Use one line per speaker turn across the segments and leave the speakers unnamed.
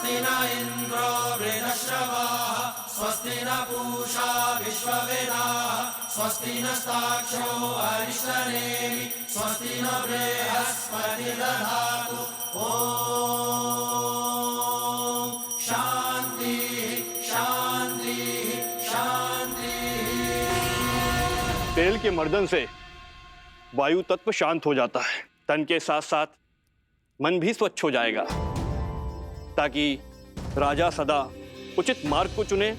स्वस्ति न इंद्रो वृद्धश्रवाः स्वस्ति न पूषा विश्ववेदाः स्वस्ति नस्ताक्षो अरिष्टनेमि स्वस्ति न बृहस्पतिर्दधातु। ओम शांति शांति शांति।
तेल के मर्दन से वायु तत्व शांत हो जाता है, तन के साथ साथ मन भी स्वच्छ हो जाएगा, ताकि राजा सदा उचित मार्ग को चुने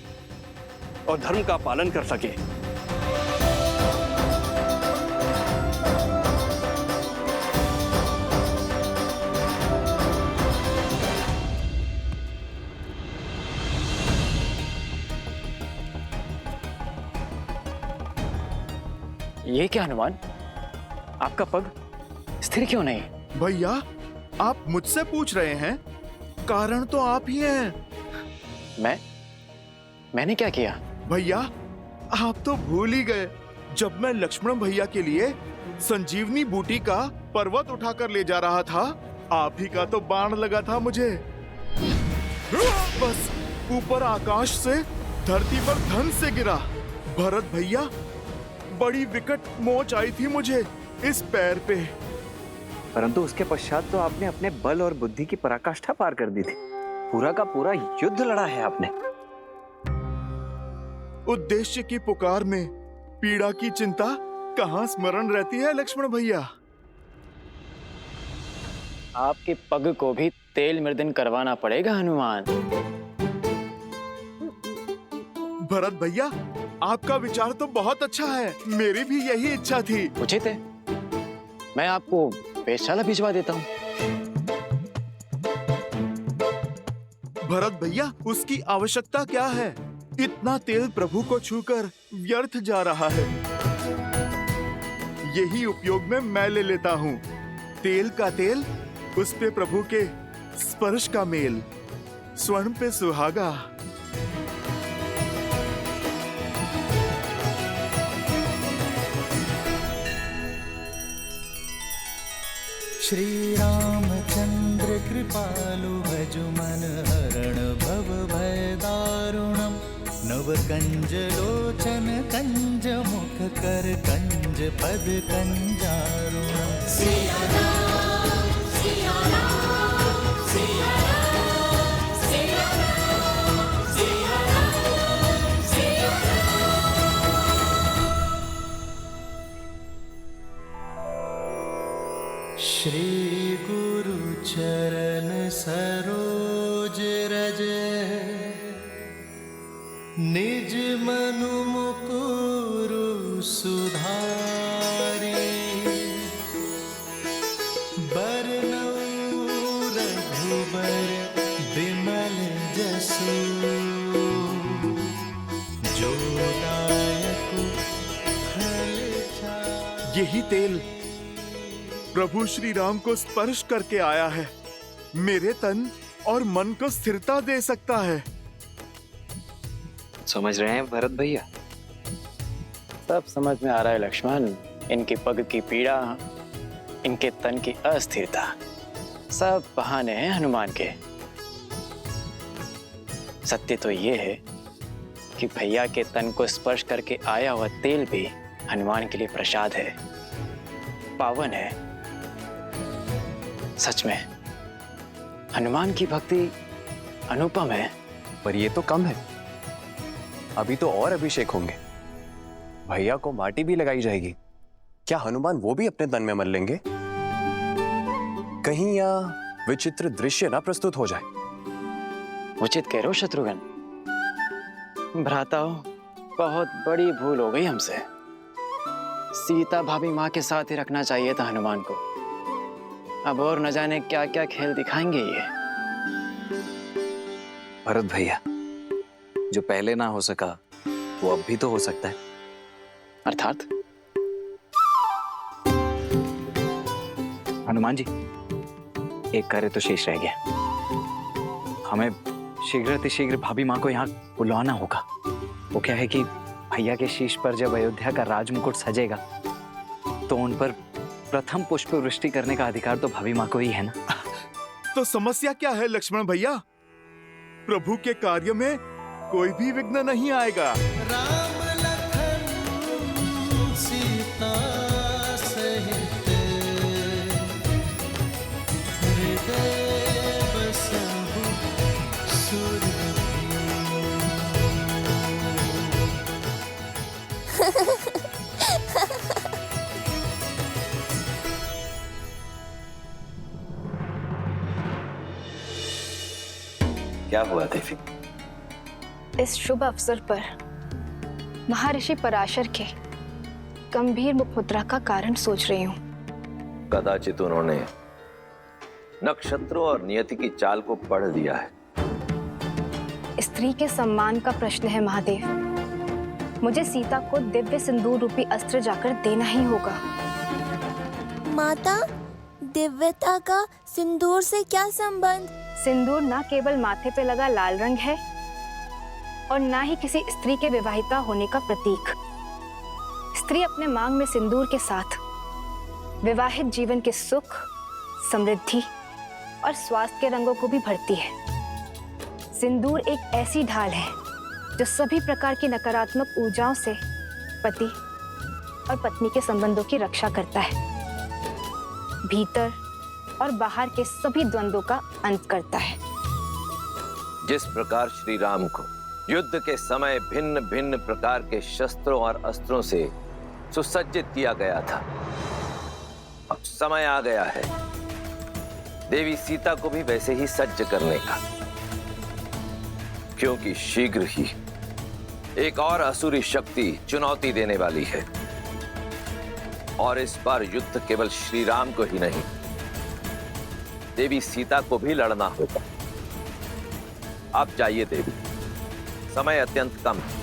और धर्म का पालन कर सके।
ये क्या हनुमान, आपका पग स्थिर क्यों नहीं?
भैया, आप मुझसे पूछ रहे हैं? कारण तो आप ही हैं।
मैंने क्या किया?
भैया, आप तो भूल ही गए, जब मैं लक्ष्मण भैया के लिए संजीवनी बूटी का पर्वत उठाकर ले जा रहा था, आप ही का तो बाण लगा था मुझे। बस ऊपर आकाश से धरती पर धन से गिरा। भरत भैया, बड़ी विकट मोच आई थी मुझे इस पैर पे।
परंतु उसके पश्चात तो आपने अपने बल और बुद्धि की पराकाष्ठा पार कर दी थी। पूरा का पूरा युद्ध लड़ा है आपने।
उद्देश्य की पुकार में पीड़ा की चिंता कहाँ स्मरण रहती है लक्ष्मण भैया।
आपके पग को भी तेल मर्दन करवाना पड़ेगा हनुमान।
भरत भैया, आपका विचार तो बहुत अच्छा है, मेरी भी यही इच्छा थी।
उचित है, मैं आपको वेधशाला भिजवा देता हूँ।
भरत भैया, उसकी आवश्यकता क्या है? इतना तेल प्रभु को छूकर व्यर्थ जा रहा है। यही उपयोग में मैं ले लेता हूँ। तेल का तेल, उस पे प्रभु के स्पर्श का मेल, स्वर्ण पे सुहागा।
श्री रामचंद्र कृपालु भजु मन हरण भव भय दारुणम नव कंज लोचन कंज मुख कर कंज पद कंजारुणम। सिया राम, सिया राम, सिया राम, सिया राम, सिया राम, सिया राम। श्री गुरु चरण सरोज रज निज मनु मुकुरु सुधारी बरनउँ रघुबर बिमल जसु जो दायकु फल चारि।
यही तेल प्रभु श्री राम को स्पर्श करके आया है, मेरे तन और मन को स्थिरता दे सकता है।
समझ रहे हैं भरत भैया?
सब समझ में आ रहा है लक्ष्मण। इनके पग की पीड़ा, इनके तन की अस्थिरता, सब बहाने हैं हनुमान के। सत्य तो ये है कि भैया के तन को स्पर्श करके आया हुआ तेल भी हनुमान के लिए प्रसाद है, पावन है। सच में हनुमान की भक्ति अनुपम है।
पर ये तो कम है, अभी तो और अभिषेक होंगे। भैया को माटी भी लगाई जाएगी। क्या हनुमान वो भी अपने तन में मल लेंगे? कहीं यह विचित्र दृश्य ना प्रस्तुत हो जाए।
उचित कह रहे हो शत्रुघ्न। भ्राताओ, बहुत बड़ी भूल हो गई हमसे। सीता भाभी माँ के साथ ही रखना चाहिए था हनुमान को। अब और न जाने क्या क्या खेल दिखाएंगे ये।
भरत भैया, जो पहले ना हो सका वो अब भी तो हो सकता है।
अर्थात?
हनुमान जी, एक कार्य तो शेष रह गया। हमें शीघ्र भाभी माँ को यहाँ बुलवाना होगा। वो क्या है कि भैया के शीश पर जब अयोध्या का राजमुकुट सजेगा तो उन पर प्रथम पुष्प वृष्टि करने का अधिकार तो भाभी माँ को ही है ना।
तो समस्या क्या है लक्ष्मण भैया? प्रभु के कार्य में कोई भी विघ्न नहीं आएगा।
राम लखन सीता सहित हृदय बसहु सुरभि।
क्या हुआ देवी?
इस शुभ अवसर पर महर्षि पराशर के गंभीर मुखमुद्रा का कारण सोच रही हूँ।
कदाचित उन्होंने नक्षत्रों और नियति की चाल को पढ़ लिया है।
स्त्री के सम्मान का प्रश्न है महादेव। मुझे सीता को दिव्य सिंदूर रूपी अस्त्र जाकर देना ही होगा।
माता, दिव्यता का सिंदूर से क्या संबंध?
सिंदूर न केवल माथे पे लगा लाल रंग है और न ही किसी स्त्री के विवाहिता होने का प्रतीक। स्त्री अपने मांग में सिंदूर के साथ विवाहित जीवन के सुख, समृद्धि और स्वास्थ्य के रंगों को भी भरती है। सिंदूर एक ऐसी ढाल है जो सभी प्रकार की नकारात्मक ऊर्जाओं से पति और पत्नी के संबंधों की रक्षा करता है, भीतर और बाहर के सभी द्वंद्वों का अंत करता है।
जिस प्रकार श्री राम को युद्ध के समय भिन्न भिन्न प्रकार के शस्त्रों और अस्त्रों से सुसज्जित किया गया था, अब समय आ गया है देवी सीता को भी वैसे ही सज्ज करने का, क्योंकि शीघ्र ही एक और असुरी शक्ति चुनौती देने वाली है। और इस बार युद्ध केवल श्री राम को ही नहीं, देवी सीता को भी लड़ना होगा। आप जाइए देवी, समय अत्यंत कम है।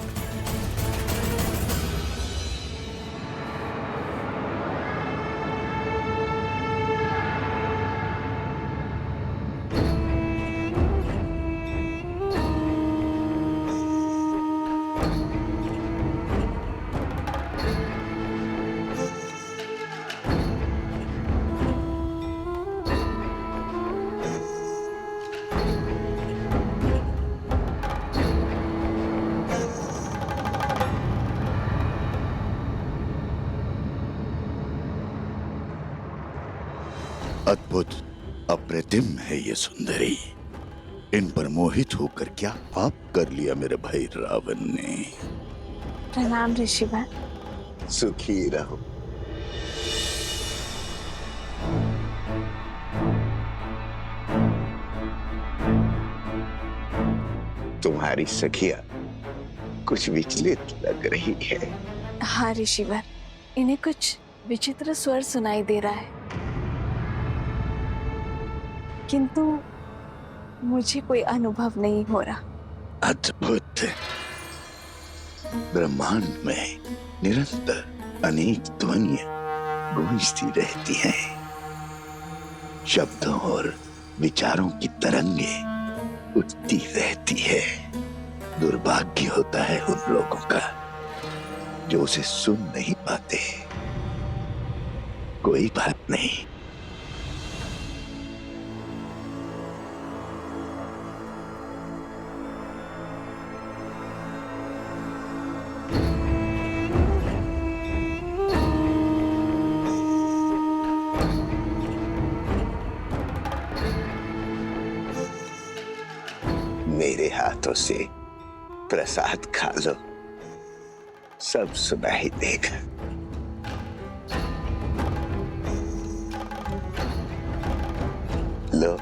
अद्भुत, अप्रतिम है ये सुंदरी। इन पर मोहित होकर क्या पाप कर लिया मेरे भाई रावण ने।
प्रणाम ऋषिवर।
सुखी रहो। तुम्हारी सखिया कुछ विचलित लग रही है।
हाँ ऋषिवर, इन्हें कुछ विचित्र स्वर सुनाई दे रहा है, किंतु मुझे कोई अनुभव नहीं हो रहा।
अद्भुत। ब्रह्मांड में निरंतर अनेक ध्वनियां गूंजती रहती हैं। शब्दों और विचारों की तरंगे उठती रहती है। दुर्भाग्य होता है उन लोगों का जो उसे सुन नहीं पाते। कोई बात नहीं, मेरे हाथों से प्रसाद खा लो, सब सुनाई देगा। लो।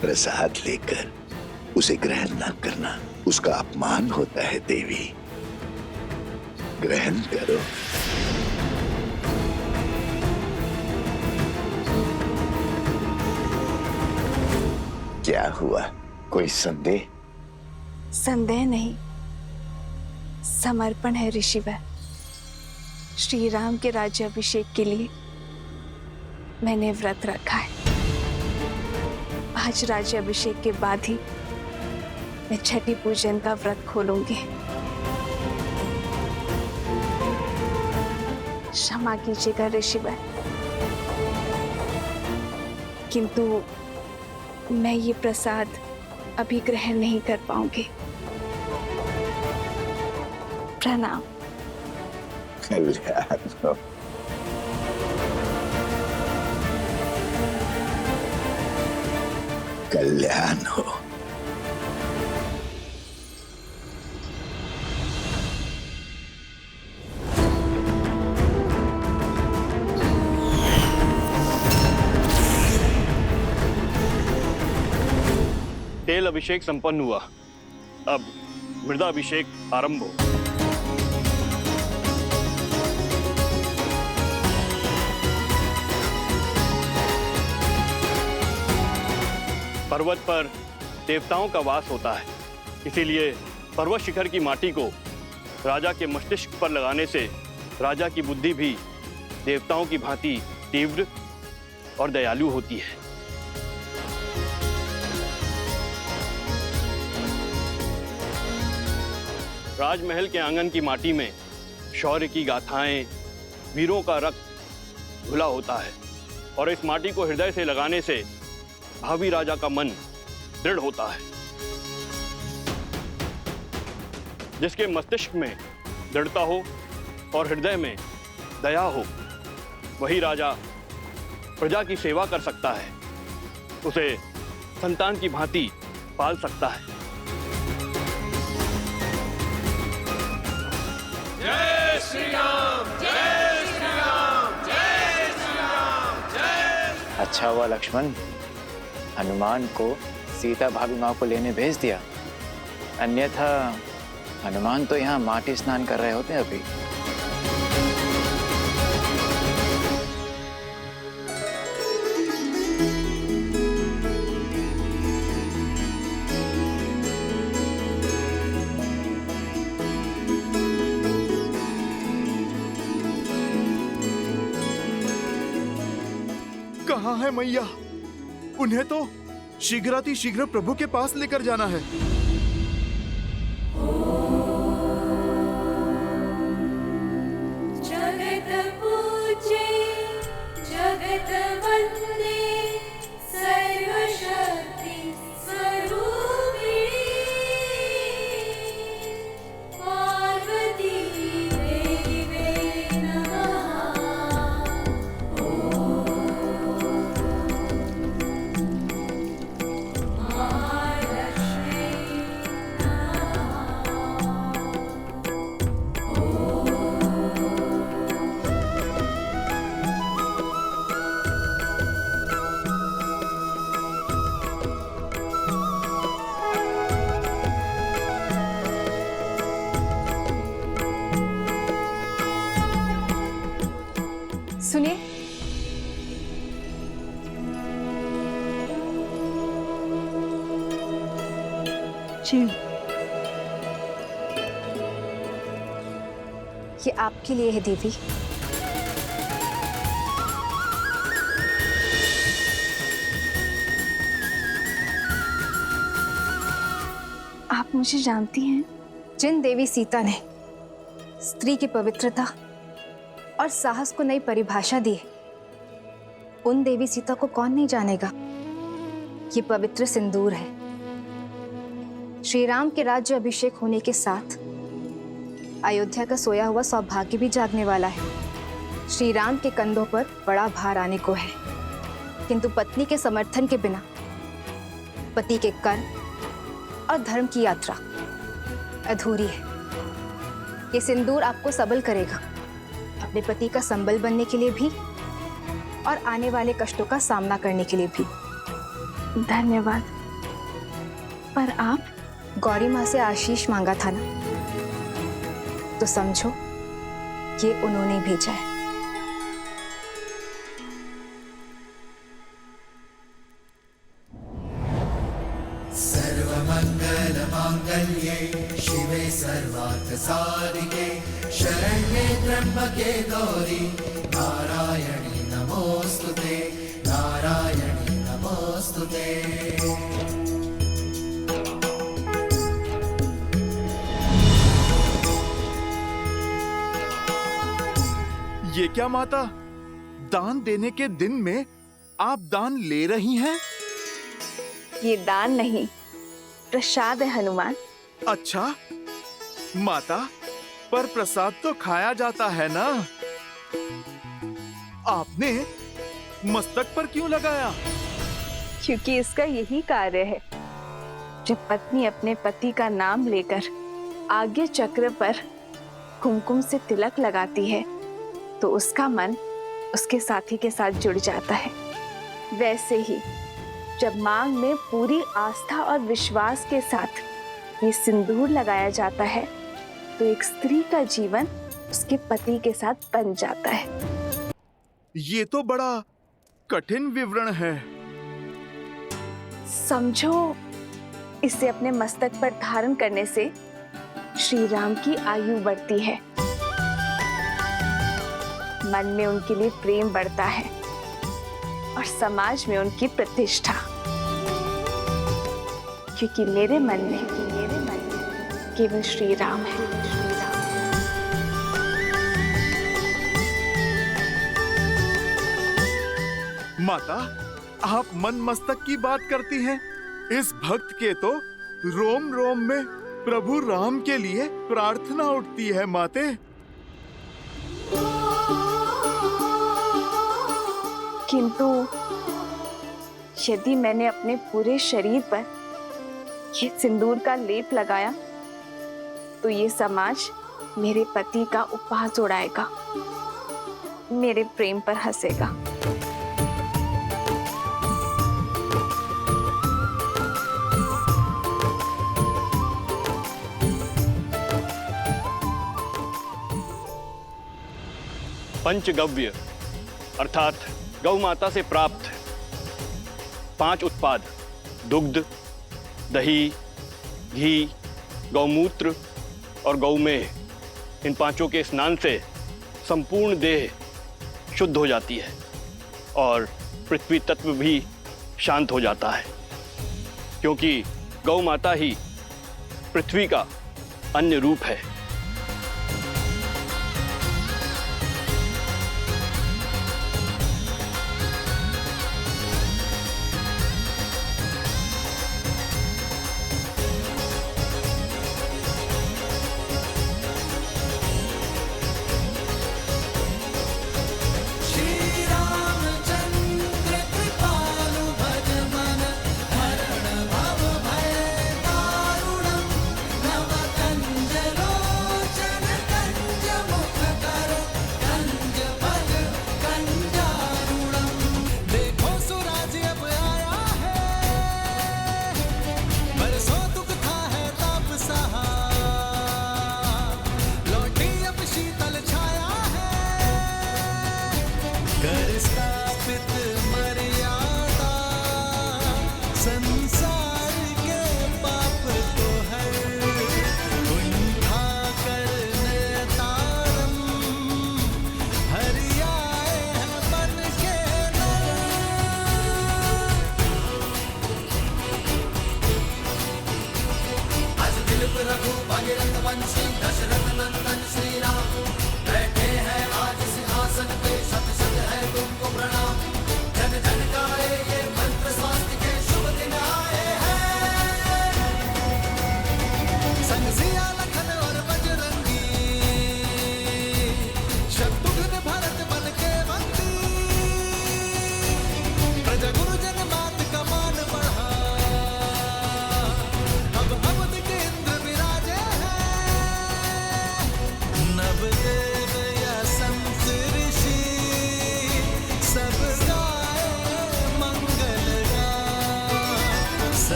प्रसाद लेकर उसे ग्रहण न करना उसका अपमान होता है देवी। ग्रहण करो। क्या हुआ, कोई संदेह?
संदेह नहीं, समर्पण है ऋषिवर। श्री राम के राज्याभिषेक के लिए मैंने व्रत रखा है। आज राज्याभिषेक के बाद ही मैं छठी पूजन का व्रत खोलूंगी। क्षमा कीजिएगा ऋषिवर, किंतु मैं ये प्रसाद अभी ग्रहण नहीं कर पाऊंगी। प्रणाम।
कल्याण हो। कल्याण हो।
तेल अभिषेक संपन्न हुआ। अब मृदाभिषेक आरंभ हो। पर्वत पर देवताओं का वास होता है, इसीलिए पर्वत शिखर की माटी को राजा के मस्तिष्क पर लगाने से राजा की बुद्धि भी देवताओं की भांति तीव्र और दयालु होती है। राजमहल के आंगन की माटी में शौर्य की गाथाएं, वीरों का रक्त घुला होता है और इस माटी को हृदय से लगाने से भावी राजा का मन दृढ़ होता है। जिसके मस्तिष्क में दृढ़ता हो और हृदय में दया हो, वही राजा प्रजा की सेवा कर सकता है, उसे संतान की भांति पाल सकता है।
जय श्री राम, जय श्री राम, जय श्री राम, जय।
अच्छा हुआ लक्ष्मण, हनुमान को सीता भाभी माँ को लेने भेज दिया, अन्यथा हनुमान तो यहाँ माटी स्नान कर रहे होते अभी।
कहाँ है मैया? उन्हें तो शीघ्र प्रभु के पास लेकर जाना है।
जगत पूजे जगत वंदे सर्वशक्ति स्वरूपिणी पार्वती देवी नमः।
सुनिए,
जी।
ये आपके लिए है देवी।
आप मुझे जानती हैं?
जिन देवी सीता ने स्त्री की पवित्रता और साहस को नई परिभाषा दी है, उन देवी सीता को कौन नहीं जानेगा। ये पवित्र सिंदूर है। श्री राम के राज्य अभिषेक होने के साथ अयोध्या का सोया हुआ सौभाग्य भी जागने वाला है। श्री राम के कंधों पर बड़ा भार आने को है, किंतु पत्नी के समर्थन के बिना पति के कर्म और धर्म की यात्रा अधूरी है। ये सिंदूर आपको सबल करेगा, अपने पति का संबल बनने के लिए भी और आने वाले कष्टों का सामना करने के लिए भी।
धन्यवाद। पर आप
गौरी माँ से आशीष मांगा था ना, तो समझो ये उन्होंने भेजा है।
सर्वम
सर्वमङ्गलमाङ्गल्ये शिवे सर्वार्थसाधिके शरण्ये त्र्यम्बके गौरी नारायणी नमोऽस्तुते नारायणी नमोऽस्तुते।
ये क्या माता, दान देने के दिन में आप दान ले रही हैं?
ये दान नहीं, प्रसाद है हनुमान।
अच्छा माता, पर प्रसाद तो खाया जाता है ना, आपने मस्तक पर क्यों लगाया?
क्योंकि इसका यही कार्य है। जब पत्नी अपने पति का नाम लेकर आज्ञा चक्र पर कुमकुम से तिलक लगाती है तो उसका मन उसके साथी के साथ जुड़ जाता है। वैसे ही जब मांग में पूरी आस्था और विश्वास के साथ ये सिंदूर लगाया जाता है तो एक स्त्री का जीवन उसके पति के साथ बन जाता है।
ये तो बड़ा कठिन विवरण है।
समझो, इसे अपने मस्तक पर धारण करने से श्री राम की आयु बढ़ती है, मन में उनके लिए प्रेम बढ़ता है और समाज में उनकी प्रतिष्ठा। क्योंकि मेरे मन में केवल श्री राम है।
माता, आप मन मस्तक की बात करती हैं। इस भक्त के तो रोम रोम में प्रभु राम के लिए प्रार्थना उठती है माते।
किंतु यदि मैंने अपने पूरे शरीर पर ये सिंदूर का लेप लगाया तो ये समाज मेरे पति का उपहास उड़ाएगा, मेरे प्रेम पर हंसेगा।
पंचगव्य अर्थात गौ माता से प्राप्त 5 उत्पाद दुग्ध, दही, घी, गौमूत्र और गौमेह, इन 5 के स्नान से संपूर्ण देह शुद्ध हो जाती है और पृथ्वी तत्व भी शांत हो जाता है, क्योंकि गौ माता ही पृथ्वी का अन्य रूप है।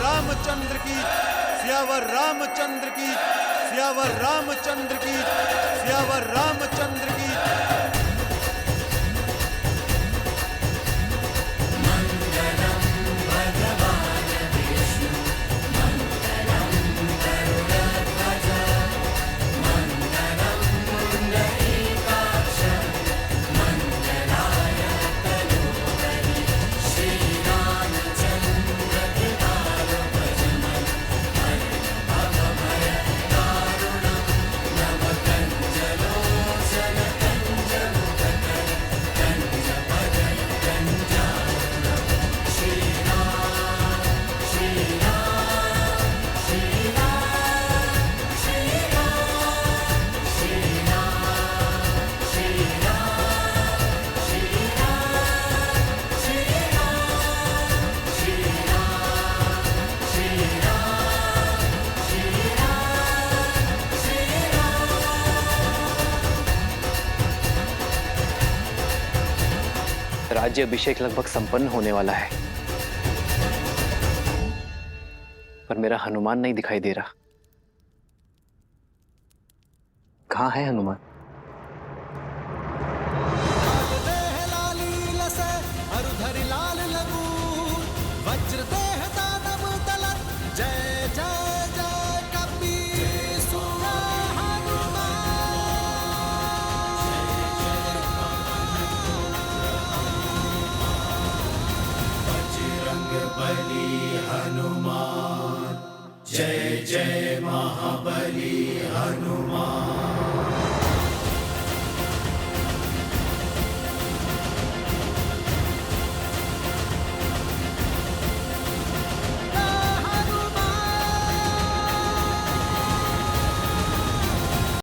रामचंद्र की, सियावर रामचंद्र की,
सियावर रामचंद्र की, सियावर रामचंद्र की।
राज्य अभिषेक लगभग संपन्न होने वाला है, पर मेरा हनुमान नहीं दिखाई दे रहा। कहाँ है हनुमान?
बली हनुमान, जय जय महाबली हनुमान।